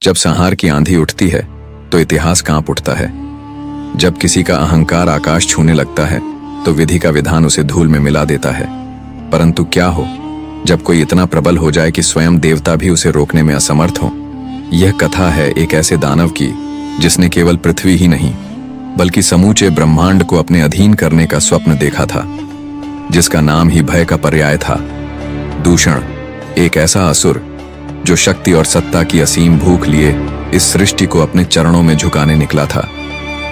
जब संहार की आंधी उठती है तो इतिहास कांप उठता है। जब किसी का अहंकार आकाश छूने लगता है तो विधि का विधान उसे धूल में मिला देता है। परंतु क्या हो जब कोई इतना प्रबल हो जाए कि स्वयं देवता भी उसे रोकने में असमर्थ हो। यह कथा है एक ऐसे दानव की जिसने केवल पृथ्वी ही नहीं बल्कि समूचे ब्रह्मांड को अपने अधीन करने का स्वप्न देखा था, जिसका नाम ही भय का पर्याय था। दूषण, एक ऐसा असुर जो शक्ति और सत्ता की असीम भूख लिए इस सृष्टि को अपने चरणों में झुकाने निकला था।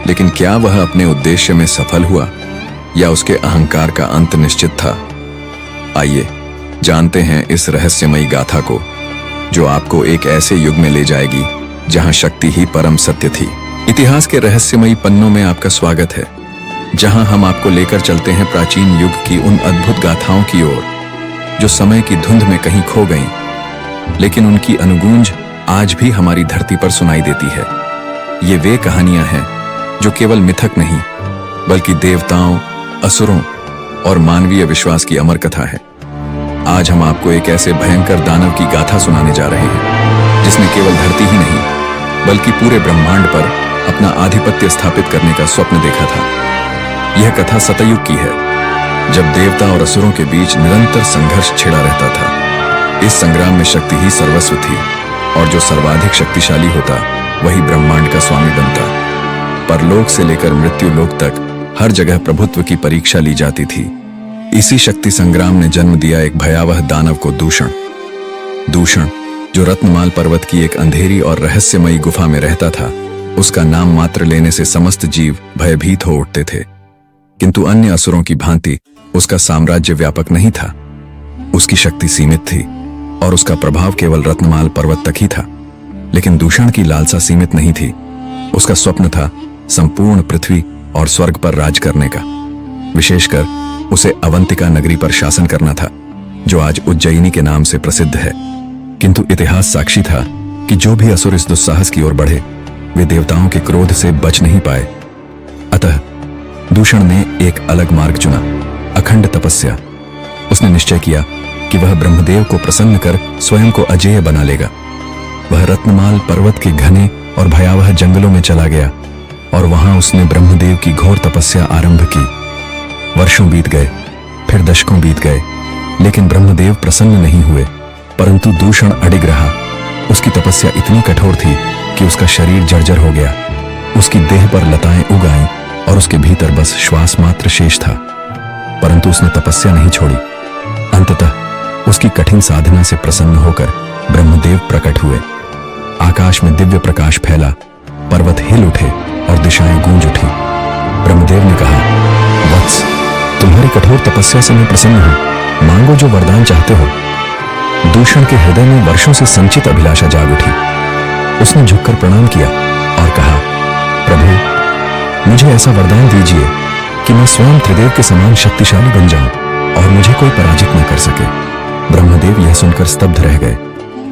लेकिन क्या वह अपने उद्देश्य में सफल हुआ या उसके अहंकार का अंत निश्चित था? आइए जानते हैं इस रहस्यमयी गाथा को, जो आपको एक ऐसे युग में ले जाएगी जहां शक्ति ही परम सत्य थी। इतिहास के रहस्यमयी पन्नों में आपका स्वागत है, जहां हम आपको लेकर चलते हैं प्राचीन युग की उन अद्भुत गाथाओं की ओर जो समय की धुंध में कहीं खो गईं, लेकिन उनकी अनुगूंज आज भी हमारी धरती पर सुनाई देती है। ये वे कहानियां हैं जो केवल मिथक नहीं बल्कि देवताओं, असुरों और मानवीय विश्वास की अमर कथा है। आज हम आपको एक ऐसे भयंकर दानव की गाथा सुनाने जा रहे हैं जिसने केवल धरती ही नहीं बल्कि पूरे ब्रह्मांड पर अपना आधिपत्य स्थापित करने का स्वप्न देखा था। यह कथा सतयुग की है, जब देवता और असुरों के बीच निरंतर संघर्ष छिड़ा रहता था। इस संग्राम में शक्ति ही सर्वस्व थी और जो सर्वाधिक शक्तिशाली होता वही ब्रह्मांड का स्वामी बनता। परलोक से लेकर मृत्यु लोक तक हर जगह प्रभुत्व की परीक्षा ली जाती थी। इसी शक्ति संग्राम ने जन्म दिया एक भयावह दानव को, दूषण। दूषण, जो रत्नमाल पर्वत की एक अंधेरी और रहस्यमयी गुफा में रहता था। उसका नाम मात्र लेने से समस्त जीव भयभीत हो उठते थे, किंतु अन्य असुरों की भांति उसका साम्राज्य व्यापक नहीं था। उसकी शक्ति सीमित थी और उसका प्रभाव केवल रत्नमाल पर्वत तक ही था। लेकिन दूषण की लालसा सीमित नहीं थी। उसका स्वप्न था संपूर्ण पृथ्वी और स्वर्ग पर राज करने का। विशेषकर उसे अवंतिका नगरी पर शासन करना था, जो आज उज्जयिनी के नाम से प्रसिद्ध है। किंतु इतिहास साक्षी था कि जो भी असुर इस दुस्साहस की ओर बढ़े वे देवताओं के क्रोध से बच नहीं पाए। अतः दूषण ने एक अलग मार्ग चुना, अखंड तपस्या। उसने निश्चय किया कि वह ब्रह्मदेव को प्रसन्न कर स्वयं को अजेय बना लेगा। वह रत्नमाल पर्वत के घने और भयावह जंगलों में चला गया और वहां उसने ब्रह्मदेव की घोर तपस्या आरंभ की। वर्षों बीत गए, फिर दशकों बीत गए, लेकिन ब्रह्मदेव प्रसन्न नहीं हुए। परंतु दूषण अडिग रहा। उसकी तपस्या इतनी कठोर थी कि उसका शरीर जर्जर हो गया। उसकी देह पर लताएं उग आईं और उसके भीतर बस श्वास मात्र शेष था। परंतु उसने तपस्या नहीं छोड़ी। अंततः उसकी कठिन साधना से प्रसन्न होकर ब्रह्मदेव प्रकट हुए। आकाश में दिव्य प्रकाश फैला, पर्वत हिल उठे और दिशाएं गूंज उठी। ब्रह्मदेव ने कहा, वत्स, तुम्हारी कठोर तपस्या से मैं प्रसन्न हूं। मांगो जो वरदान चाहते हो। दूषण के हृदय में वर्षों से संचित अभिलाषा जाग उठी। उसने झुककर प्रणाम किया और कहा, प्रभु, मुझे ऐसा वरदान दीजिए कि मैं स्वयं त्रिदेव के समान शक्तिशाली बन जाऊं और मुझे कोई पराजित न कर सके। ब्रह्मदेव यह सुनकर स्तब्ध रह गए।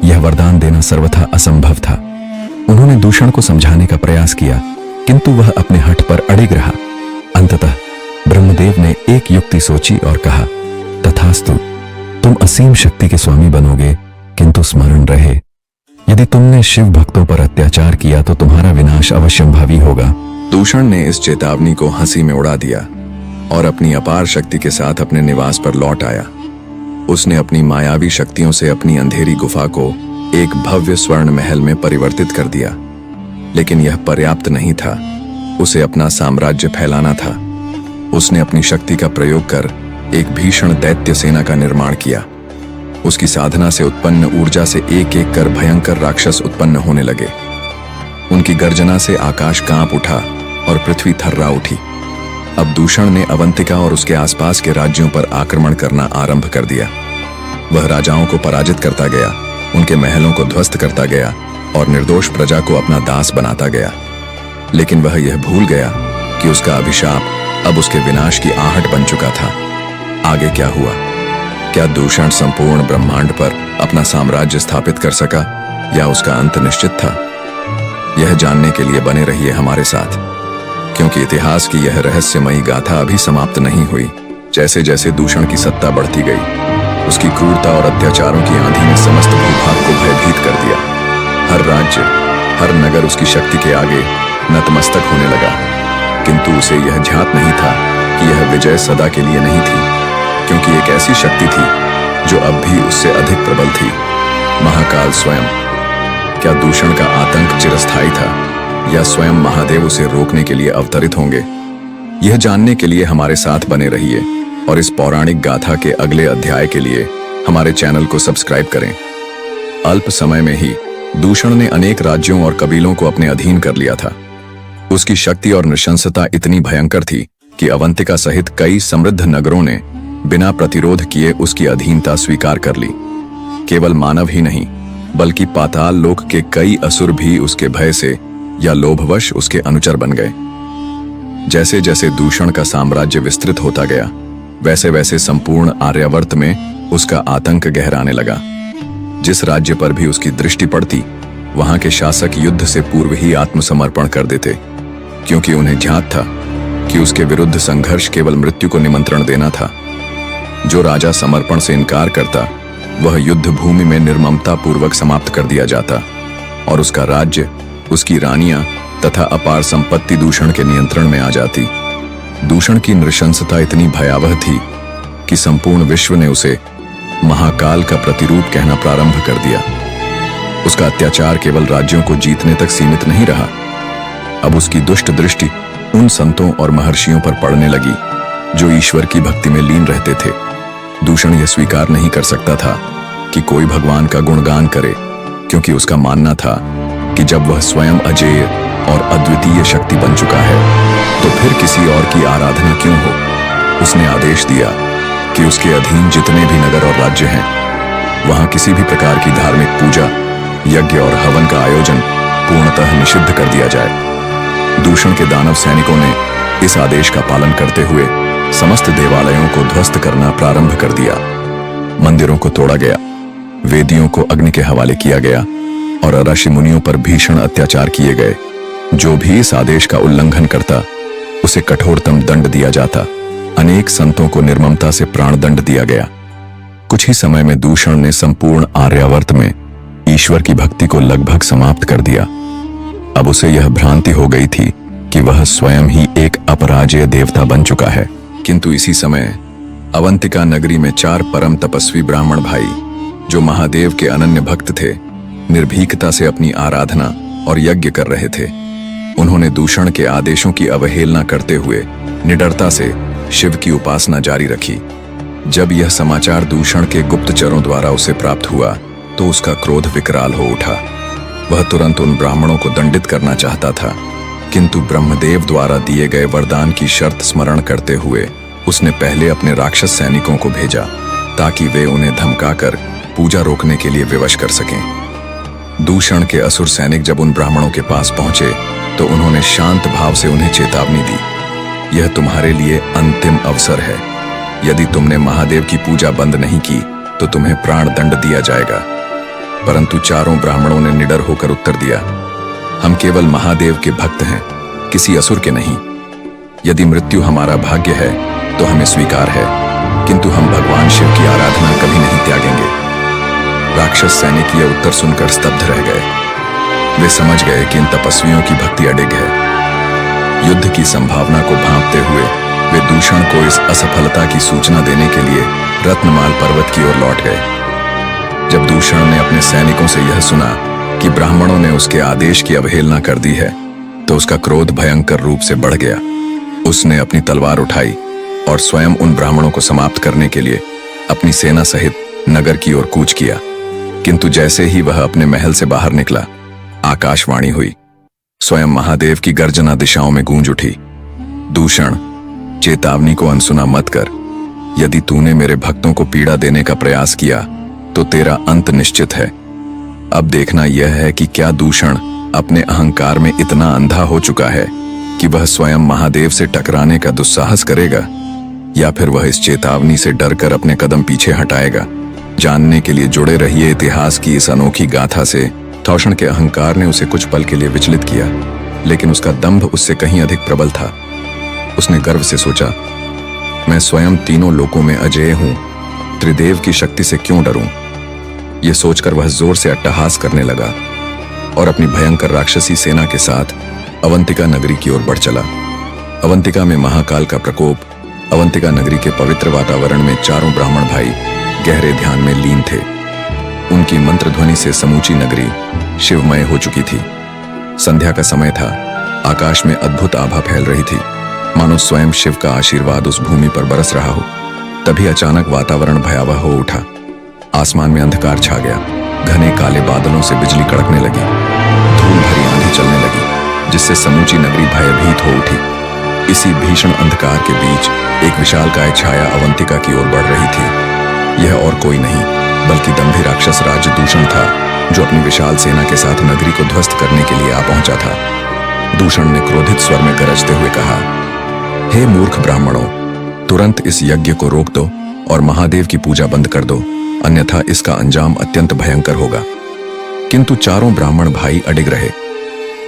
यह वरदान देना सर्वथा असंभव था। उन्होंने दूषण को समझाने का प्रयास किया, किंतु वह अपने हठ पर अड़िग रहा। अंततः ब्रह्मदेव ने एक युक्ति सोची और कहा, तथास्तु, तुम असीम शक्ति के स्वामी बनोगे, किंतु स्मरण रहे, यदि तुमने शिव भक्तों पर अत्याचार किया तो तुम्हारा विनाश अवश्यंभावी होगा। दूषण ने इस चेतावनी को हंसी में उड़ा दिया और अपनी अपार शक्ति के साथ अपने निवास पर लौट आया। उसने अपनी मायावी शक्तियों से अपनी अंधेरी गुफा को एक भव्य स्वर्ण महल में परिवर्तित कर दिया। लेकिन यह पर्याप्त नहीं था। उसे अपना साम्राज्य फैलाना था। उसने अपनी शक्ति का प्रयोग कर एक भीषण दैत्य सेना का निर्माण किया। उसकी साधना से उत्पन्न ऊर्जा से एक एक कर भयंकर राक्षस उत्पन्न होने लगे। उनकी गर्जना से आकाश कांप उठा और पृथ्वी थर्रा उठी। अब दूषण ने अवंतिका और उसके आसपास के राज्यों पर आक्रमण करना आरंभ कर दिया। वह राजाओं को पराजित करता गया, उनके महलों को ध्वस्त करता गया और निर्दोष प्रजा को अपना दास बनाता गया। लेकिन वह यह भूल गया कि उसका अभिशाप अब उसके विनाश की आहट बन चुका था। आगे क्या हुआ? क्या दूषण संपूर्ण ब्रह्मांड पर अपना साम्राज्य स्थापित कर सका या उसका अंत निश्चित था? यह जानने के लिए बने रहिए हमारे साथ, क्योंकि इतिहास की यह रहस्यमयी गाथा अभी समाप्त नहीं हुई। जैसे जैसे दूषण की सत्ता बढ़ती गई, उसकी क्रूरता और अत्याचारों की आंधी ने समस्त भूभाग को भयभीत कर दिया। हर राज्य, हर नगर उसकी शक्ति के आगे नतमस्तक होने लगा, किंतु उसे यह ध्यात नहीं था कि यह विजय सदा के लिए नहीं थी, क्योंकि एक ऐसी शक्ति थी जो अब भी उससे अधिक प्रबल थी, महाकाल स्वयं। क्या दूषण का आतंक चिरस्थायी था या स्वयं महादेव उसे रोकने के लिए अवतरित होंगे? यह जानने के लिए हमारे साथ बने रहिए और इस पौराणिक गाथा के अगले अध्याय के लिए हमारे चैनल को सब्सक्राइब करें। अल्प समय में ही दूषण ने अनेक राज्यों और कबीलों को अपने अधीन कर लिया था। उसकी शक्ति और नृशंसता इतनी भयंकर थी कि अवंतिका सहित कई समृद्ध नगरों ने बिना प्रतिरोध किए उसकी अधीनता स्वीकार कर ली। केवल मानव ही नहीं, बल्कि पाताल लोक के कई असुर भी उसके भय से या लोभवश उसके अनुचर बन गए। जैसे जैसे दूषण का साम्राज्य विस्तृत होता गया, वैसे वैसे संपूर्ण आर्यावर्त में उसका आतंक गहराने लगा। जिस राज्य पर भी उसकी दृष्टि पड़ती, वहां के शासक युद्ध से पूर्व ही आत्मसमर्पण कर देते, क्योंकि उन्हें ध्यात था कि उसके विरुद्ध संघर्ष केवल मृत्यु को निमंत्रण देना था। जो राजा समर्पण से इनकार करता, वह युद्ध भूमि में निर्ममता पूर्वक समाप्त कर दिया जाता और उसका राज्य, उसकी रानियां तथा अपार संपत्ति दूषण के नियंत्रण में आ जाती। दूषण की नृशंसता इतनी भयावह थी कि संपूर्ण विश्व ने उसे महाकाल का प्रतिरूप कहना प्रारंभ कर दिया। उसका अत्याचार केवल राज्यों को जीतने तक सीमित नहीं रहा, अब उसकी दुष्ट दृष्टि उन संतों और महर्षियों पर पड़ने लगी जो ईश्वर की भक्ति में लीन रहते थे। दूषण यह स्वीकार नहीं कर सकता था कि कोई भगवान का गुणगान करे, क्योंकि उसका मानना था कि जब वह स्वयं अजेय और अद्वितीय शक्ति बन चुका है, तो फिर किसी और की आराधना क्यों हो। उसने आदेश दिया कि उसके अधीन जितने भी नगर और राज्य हैं, वहां किसी भी प्रकार की धार्मिक पूजा, यज्ञ और हवन का आयोजन पूर्णतः निषिद्ध कर दिया जाए। दूषण के दानव सैनिकों ने इस आदेश का पालन करते हुए समस्त देवालयों को ध्वस्त करना प्रारंभ कर दिया। मंदिरों को तोड़ा गया, वेदियों को अग्नि के हवाले किया गया और ऋषि मुनियों पर भीषण अत्याचार किए गए। जो भी इस आदेश का उल्लंघन करता, उसे कठोरतम दंड दिया जाता। अनेक संतों को निर्ममता से प्राण दंड दिया गया। कुछ ही समय में दूषण ने संपूर्ण आर्यावर्त में ईश्वर की भक्ति को लगभग समाप्त कर दिया। अब उसे यह भ्रांति हो गई थी कि वह स्वयं ही एक अपराजेय देवता बन चुका है। किंतु इसी समय अवंतिका नगरी में 4 परम तपस्वी ब्राह्मण भाई, जो महादेव के अनन्य भक्त थे, निर्भीकता से अपनी आराधना और यज्ञ कर रहे थे। उन्होंने दूषण के आदेशों की अवहेलना करते हुए निडरता से शिव की उपासना जारी रखी। जब यह समाचार दूषण के गुप्तचरों द्वारा उसे प्राप्त हुआ, तो उसका क्रोध विकराल हो उठा। वह तुरंत उन ब्राह्मणों को दंडित करना चाहता था, किंतु ब्रह्मदेव द्वारा दिए गए वरदान की शर्त स्मरण करते हुए उसने पहले अपने राक्षस सैनिकों को भेजा, ताकि वे उन्हें धमकाकर पूजा रोकने के लिए विवश कर सकें। दूषण के असुर सैनिक जब उन ब्राह्मणों के पास पहुंचे, तो उन्होंने शांत भाव से उन्हें चेतावनी दी, यह तुम्हारे लिए अंतिम अवसर है। यदि तुमने महादेव की पूजा बंद नहीं की, तो तुम्हें प्राण दंड दिया जाएगा। परंतु चारों ब्राह्मणों ने निडर होकर उत्तर दिया, हम केवल महादेव के भक्त हैं, किसी असुर के नहीं। यदि मृत्यु हमारा भाग्य है, तो हमें स्वीकार है, किंतु हम भगवान शिव की आराधना कभी नहीं त्यागेंगे। राक्षस सैनिक यह उत्तर सुनकर स्तब्ध रह गए। वे समझ गए कि इन तपस्वियों की भक्ति अडिग है। युद्ध की संभावना को भांपते हुए वे दूषण को इस असफलता की सूचना देने के लिए रत्नमाल पर्वत की ओर लौट गए। जब दूषण ने अपने सैनिकों से यह सुना कि ब्राह्मणों ने उसके आदेश की अवहेलना कर दी है, तो उसका क्रोध भयंकर रूप से बढ़ गया। उसने अपनी तलवार उठाई और स्वयं उन ब्राह्मणों को समाप्त करने के लिए अपनी सेना सहित नगर की ओर कूच किया। किंतु जैसे ही वह अपने महल से बाहर निकला, आकाशवाणी हुई। स्वयं महादेव की गर्जना दिशाओं में गूंज उठी, दूषण, चेतावनी को अनसुना मत कर। यदि तूने मेरे भक्तों को पीड़ा देने का प्रयास किया, तो तेरा अंत निश्चित है। अब देखना यह है कि क्या दूषण अपने अहंकार में इतना अंधा हो चुका है कि वह स्वयं महादेव से टकराने का दुस्साहस करेगा, या फिर वह इस चेतावनी से डरकर अपने कदम पीछे हटाएगा। जानने के लिए जुड़े रहिए इतिहास की इस अनोखी गाथा से। दूषण के अहंकार ने उसे कुछ पल के लिए विचलित किया, लेकिन उसका दंभ उससे कहीं अधिक प्रबल था। उसने गर्व से सोचा, मैं स्वयं तीनों लोकों में अजेय हूं, त्रिदेव की शक्ति से क्यों डरूं। यह सोचकर वह जोर से अट्टहास करने लगा और अपनी भयंकर राक्षसी सेना के साथ अवंतिका नगरी की ओर बढ़ चला। अवंतिका में महाकाल का प्रकोप। अवंतिका नगरी के पवित्र वातावरण में चारों ब्राह्मण भाई गहरे ध्यान में लीन थे। उनकी मंत्र ध्वनि से समूची नगरी शिवमय हो चुकी थी। संध्या का समय था। आकाश में अद्भुत आभा फैल रही थी, मानो स्वयं शिव का आशीर्वाद उस भूमि पर बरस रहा हो। तभी अचानक वातावरण भयावह हो उठा। आसमान में अंधकार छा गया। घने काले बादलों से बिजली कड़कने लगी। धूल भरी आंधी चलने लगी, जिससे समूची नगरी भयभीत हो उठी। इसी भीषण अंधकार के बीच एक विशालकाय छाया अवंतिका की ओर बढ़ रही थी। यह और कोई नहीं बल्कि दंभी राक्षस राज दूषण था, जो अपनी विशाल सेना के साथ नगरी को ध्वस्त करने के लिए आ पहुंचा था। दूषण ने क्रोधित स्वर में गरजते हुए कहा, हे मूर्ख ब्राह्मणों, तुरंत इस यज्ञ को रोक दो और महादेव की पूजा बंद कर दो, अन्यथा इसका अंजाम अत्यंत भयंकर होगा। किंतु चारों ब्राह्मण भाई अडिग रहे।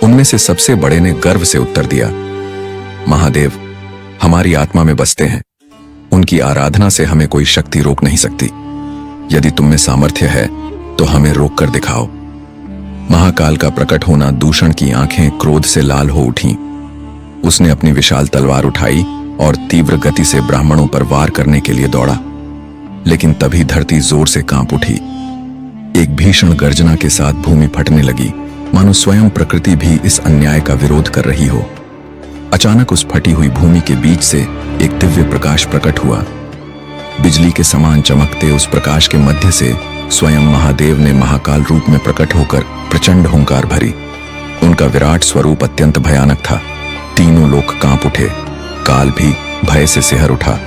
उनमें से सबसे बड़े ने गर्व से उत्तर दिया, महादेव हमारी आत्मा में बसते हैं। उनकी आराधना से हमें कोई शक्ति रोक नहीं सकती। यदि तुम में सामर्थ्य है तो हमें रोक कर दिखाओ। महाकाल का प्रकट होना दूषण की आंखें क्रोध से लाल हो उठीं। उसने अपनी विशाल तलवार उठाई और तीव्र गति से ब्राह्मणों पर वार करने के लिए दौड़ा। लेकिन तभी धरती जोर से कांप उठी। एक भीषण गर्जना के साथ भूमि फटने लगी, मानो स्वयं प्रकृति भी इस अन्याय का विरोध कर रही हो। अचानक उस फटी हुई भूमि के बीच से एक दिव्य प्रकाश प्रकट हुआ। बिजली के समान चमकते उस प्रकाश के मध्य से स्वयं महादेव ने महाकाल रूप में प्रकट होकर प्रचंड हुंकार भरी। उनका विराट स्वरूप अत्यंत भयानक था। तीनों लोग कांप उठे। काल भी भय से सिहर उठा।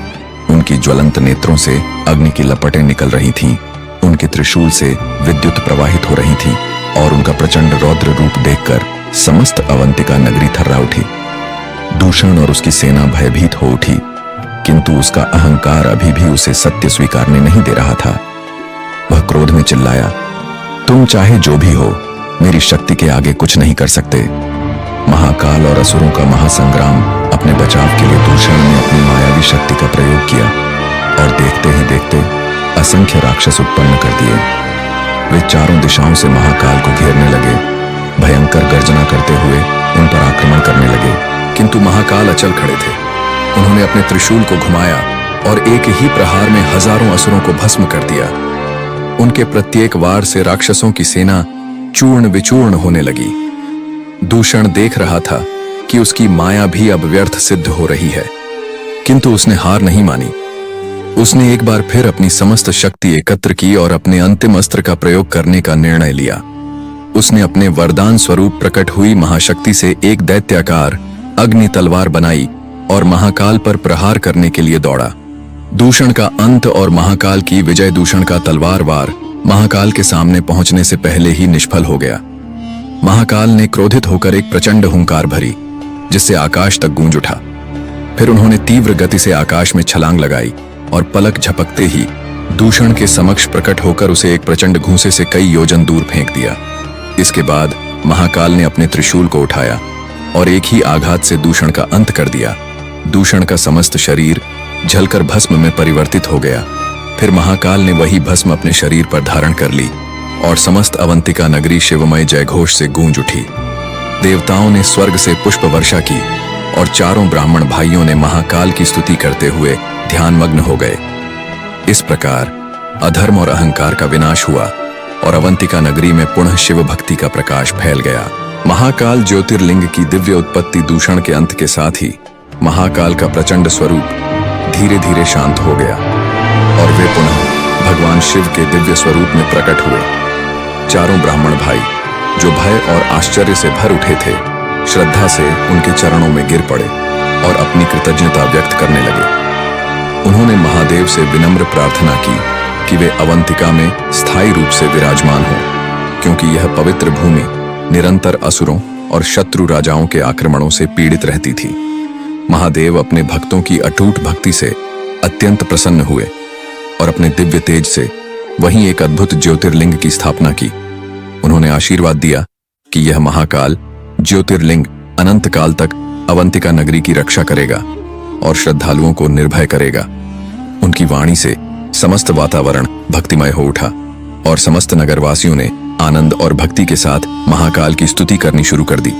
उनकी ज्वलंत नेत्रों से अग्नि की लपटें निकल रही थीं। उनके त्रिशूल से विद्युत प्रवाहित हो रही थी और उनका प्रचंड रौद्र रूप देखकर समस्त अवंतिका नगरी थर्रा उठी। दूषण और उसकी सेना भयभीत हो उठी, किंतु उसका अहंकार अभी भी उसे सत्य स्वीकारने नहीं दे रहा था। वह क्रोध में चिल्लाया, तुम चाहे जो भी हो, मेरी शक्ति के आगे कुछ नहीं कर सकते। महाकाल और असुरों का महासंग्राम अपने बचाव के लिए दूषण ने अपनी मायावी शक्ति का प्रयोग किया और देखते ही देखते असंख्य राक्षस उत्पन्न कर दिए। वे चारों दिशाओं से महाकाल को घेरने लगे। भयंकर गर्जना करते हुए उन पर आक्रमण करने लगे, किंतु महाकाल अचल खड़े थे। उन्होंने अपने त्रिशूल को घुमाया और एक ही प्रहार में हजारों असुरों को भस्म कर दिया। उनके प्रत्येक वार से राक्षसों की सेना चूर्ण विचूर्ण होने लगी। दूषण देख रहा था कि उसकी माया भी अब व्यर्थ सिद्ध हो रही है, किंतु उसने हार नहीं मानी। उसने एक बार फिर अपनी समस्त शक्ति एकत्र की और अपने अंतिम अस्त्र का प्रयोग करने का निर्णय लिया। उसने अपने वरदान स्वरूप प्रकट हुई महाशक्ति से एक दैत्याकार अग्नि तलवार बनाई और महाकाल पर प्रहार करने के लिए दौड़ा। दूषण का अंत और महाकाल की विजय दूषण का तलवार वार महाकाल के सामने पहुंचने से पहले ही निष्फल हो गया। महाकाल ने क्रोधित होकर एक प्रचंड हुंकार भरी, जिससे आकाश तक गूंज उठा। फिर उन्होंने तीव्र गति से आकाश में छलांग लगाई और पलक झपकते ही दूषण के समक्ष प्रकट होकर उसे एक प्रचंड घूंसे से कई योजन दूर फेंक दिया। इसके बाद महाकाल ने अपने त्रिशूल को उठाया और एक ही आघात से दूषण का अंत कर दिया। दूषण का समस्त शरीर जलकर भस्म में परिवर्तित हो गया। फिर महाकाल ने वही भस्म अपने शरीर पर धारण कर ली और समस्त अवंतिका नगरी शिवमय जयघोष से गूंज उठी। देवताओं ने स्वर्ग से पुष्प वर्षा की और चारों ब्राह्मण भाइयों ने महाकाल की स्तुति करते हुए ध्यानमग्न हो गए। इस प्रकार अधर्म और अहंकार का विनाश हुआ और अवंतिका नगरी में पुनः शिव भक्ति का प्रकाश फैल गया। महाकाल ज्योतिर्लिंग की दिव्य उत्पत्ति दूषण के अंत के साथ ही महाकाल का प्रचंड स्वरूप धीरे धीरे शांत हो गया और वे पुनः भगवान शिव के दिव्य स्वरूप में प्रकट हुए। चारों ब्राह्मण भाई, जो भय और आश्चर्य से भर उठे थे, श्रद्धा से उनके चरणों में गिर पड़े और अपनी कृतज्ञता व्यक्त करने लगे। उन्होंने महादेव से विनम्र प्रार्थना की कि वे अवंतिका में स्थायी रूप से विराजमान हों, क्योंकि यह पवित्र भूमि निरंतर असुरों और शत्रु राजाओं के आक्रमणों से पीड़ित रहती थी। महादेव अपने भक्तों की अटूट भक्ति से अत्यंत प्रसन्न हुए और अपने दिव्य तेज से वहीं एक अद्भुत ज्योतिर्लिंग की स्थापना की। उन्होंने आशीर्वाद दिया कि यह महाकाल ज्योतिर्लिंग अनंत काल तक अवंतिका नगरी की रक्षा करेगा और श्रद्धालुओं को निर्भय करेगा। उनकी वाणी से समस्त वातावरण भक्तिमय हो उठा और समस्त नगरवासियों ने आनंद और भक्ति के साथ महाकाल की स्तुति करनी शुरू कर दी।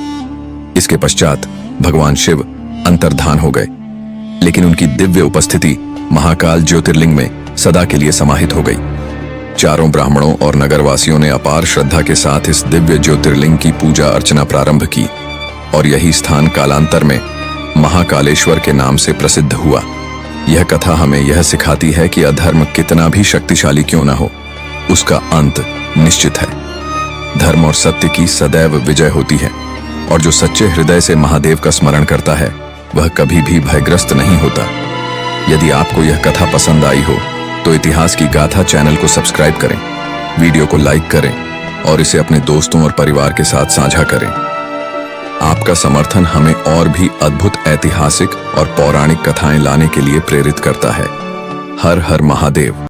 इसके पश्चात भगवान शिव अंतर्धान हो गए, लेकिन उनकी दिव्य उपस्थिति महाकाल ज्योतिर्लिंग में सदा के लिए समाहित हो गई। चारों ब्राह्मणों और नगरवासियों ने अपार श्रद्धा के साथ इस दिव्य ज्योतिर्लिंग की पूजा अर्चना प्रारंभ की और यही स्थान कालांतर में महाकालेश्वर के नाम से प्रसिद्ध हुआ। यह कथा हमें यह सिखाती है कि अधर्म कितना भी शक्तिशाली क्यों न हो, उसका अंत निश्चित है। धर्म और सत्य की सदैव विजय होती है और जो सच्चे हृदय से महादेव का स्मरण करता है वह कभी भी भयग्रस्त नहीं होता। यदि आपको यह कथा पसंद आई हो तो इतिहास की गाथा चैनल को सब्सक्राइब करें, वीडियो को लाइक करें और इसे अपने दोस्तों और परिवार के साथ साझा करें। आपका समर्थन हमें और भी अद्भुत ऐतिहासिक और पौराणिक कथाएं लाने के लिए प्रेरित करता है। हर हर महादेव।